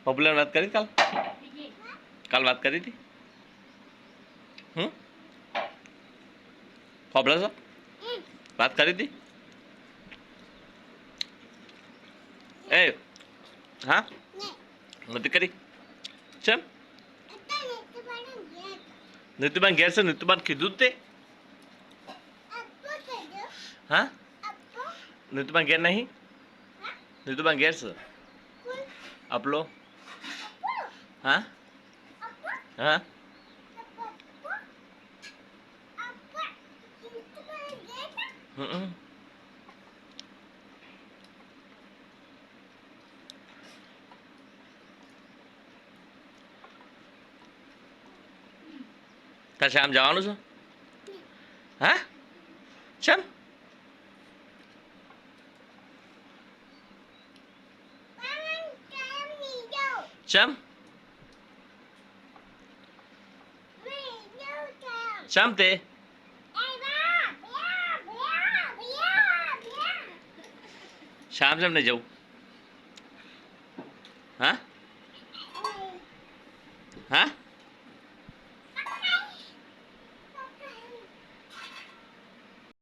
popular વાત કરી કાલ કાલ વાત કરી હતી પોપ્યુલર છો વાત કરી હતી એ હા નથી કરી ચમ નીતુબાન ઘેર છે નીતુબાન કીધું તે હા નીતુબાન ઘેર નહીં નીતુબાન ઘેર છે આપલો હા હા તાર શામ જવાનું છે હા ચમ ચમ ચમ તે શામ ચમ ને જવું હા હા